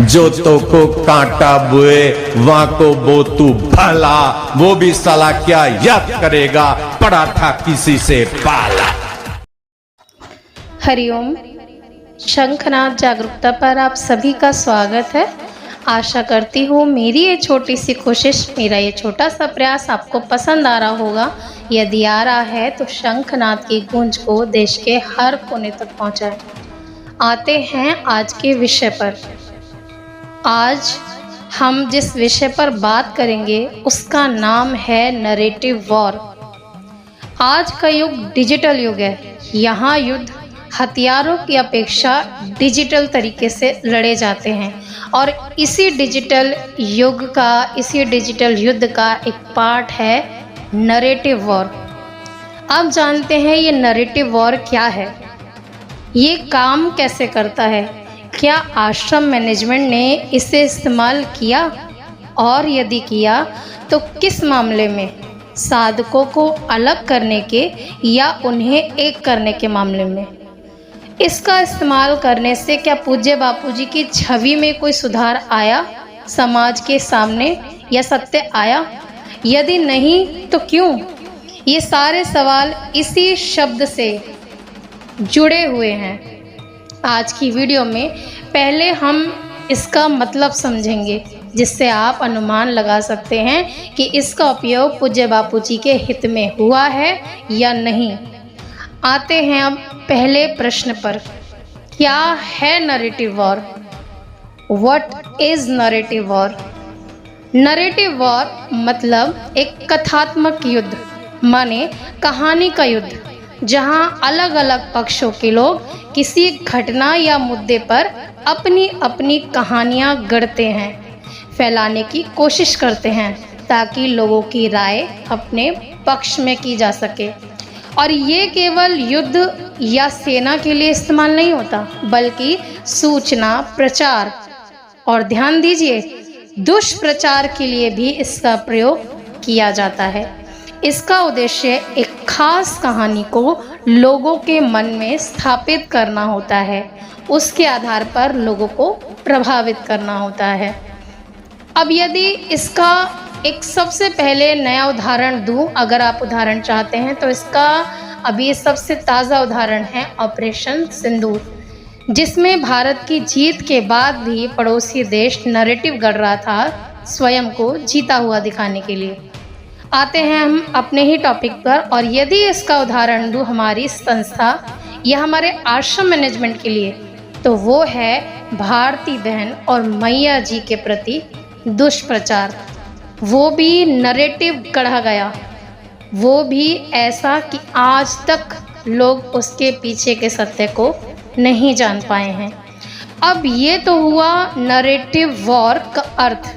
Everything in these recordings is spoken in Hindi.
जो तो को कांटा बुए वहां को बो तू भला, वो भी साला क्या याद करेगा, पड़ा था किसी से पाला। हरिओम। शंखनाद जागरूकता पर आप सभी का स्वागत है। आशा करती हूँ मेरी ये छोटी सी कोशिश, मेरा ये छोटा सा प्रयास आपको पसंद आ रहा होगा। यदि आ रहा है तो शंखनाद की गूंज को देश के हर कोने तक पहुँचाएं। आते हैं आज के विषय पर। आज हम जिस विषय पर बात करेंगे उसका नाम है नरेटिव वॉर। आज का युग डिजिटल युग है। यहाँ युद्ध हथियारों की अपेक्षा डिजिटल तरीके से लड़े जाते हैं और इसी डिजिटल युग का, इसी डिजिटल युद्ध का एक पार्ट है नरेटिव वॉर। अब जानते हैं ये नरेटिव वॉर क्या है, ये काम कैसे करता है, क्या आश्रम मैनेजमेंट ने इसे इस्तेमाल किया और यदि किया तो किस मामले में, साधकों को अलग करने के या उन्हें एक करने के मामले में। इसका इस्तेमाल करने से क्या पूज्य बापूजी की छवि में कोई सुधार आया, समाज के सामने या सत्य आया? यदि नहीं तो क्यों? ये सारे सवाल इसी शब्द से जुड़े हुए हैं। आज की वीडियो में पहले हम इसका मतलब समझेंगे, जिससे आप अनुमान लगा सकते हैं कि इसका उपयोग पूज्य बापूजी के हित में हुआ है या नहीं। आते हैं अब पहले प्रश्न पर। क्या है narrative war? What is narrative war? Narrative war मतलब एक कथात्मक युद्ध, माने कहानी का युद्ध, जहां अलग अलग पक्षों के लोग किसी घटना या मुद्दे पर अपनी अपनी कहानियां गढ़ते हैं, फैलाने की कोशिश करते हैं ताकि लोगों की राय अपने पक्ष में की जा सके। और ये केवल युद्ध या सेना के लिए इस्तेमाल नहीं होता, बल्कि सूचना, प्रचार और ध्यान दीजिए दुष्प्रचार के लिए भी इसका प्रयोग किया जाता है। इसका उद्देश्य एक खास कहानी को लोगों के मन में स्थापित करना होता है, उसके आधार पर लोगों को प्रभावित करना होता है। अब यदि इसका एक सबसे पहले नया उदाहरण दूं, अगर आप उदाहरण चाहते हैं तो इसका अभी सबसे ताज़ा उदाहरण है ऑपरेशन सिंदूर, जिसमें भारत की जीत के बाद भी पड़ोसी देश नरेटिव गढ़ रहा था स्वयं को जीता हुआ दिखाने के लिए। आते हैं हम अपने ही टॉपिक पर, और यदि इसका उदाहरण दूं हमारी संस्था या हमारे आश्रम मैनेजमेंट के लिए, तो वो है भारती बहन और मैया जी के प्रति दुष्प्रचार। वो भी नरेटिव गढ़ा गया, वो भी ऐसा कि आज तक लोग उसके पीछे के सत्य को नहीं जान पाए हैं। अब ये तो हुआ नरेटिव वॉर का अर्थ।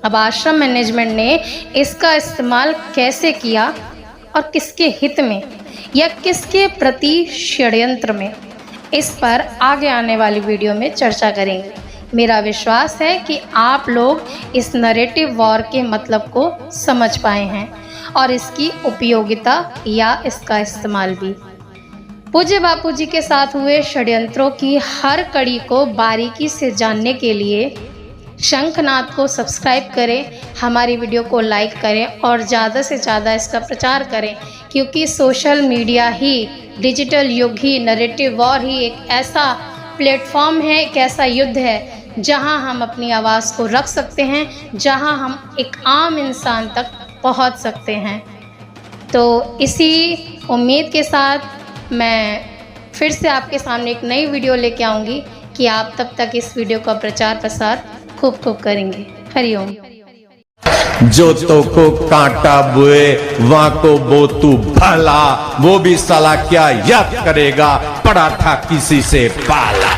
अब आश्रम मैनेजमेंट ने इसका इस्तेमाल कैसे किया और किसके हित में या किसके प्रति षड्यंत्र में, इस पर आगे आने वाली वीडियो में चर्चा करेंगे। मेरा विश्वास है कि आप लोग इस नरेटिव वॉर के मतलब को समझ पाए हैं और इसकी उपयोगिता या इसका इस्तेमाल भी। पूज्य बापूजी के साथ हुए षड्यंत्रों की हर कड़ी को बारीकी से जानने के लिए शंखनाद को सब्सक्राइब करें, हमारी वीडियो को लाइक करें और ज़्यादा से ज़्यादा इसका प्रचार करें, क्योंकि सोशल मीडिया ही, डिजिटल युग ही, नरेटिव वॉर ही एक ऐसा प्लेटफॉर्म है, एक ऐसा युद्ध है जहां हम अपनी आवाज़ को रख सकते हैं, जहां हम एक आम इंसान तक पहुंच सकते हैं। तो इसी उम्मीद के साथ मैं फिर से आपके सामने एक नई वीडियो लेके आऊँगी कि आप तब तक इस वीडियो का प्रचार प्रसार खूब खूब करेंगे। हरिओम। जो तो को कांटा बुए वहां को बो तू भला, वो भी साला क्या याद करेगा, पड़ा था किसी से पाला।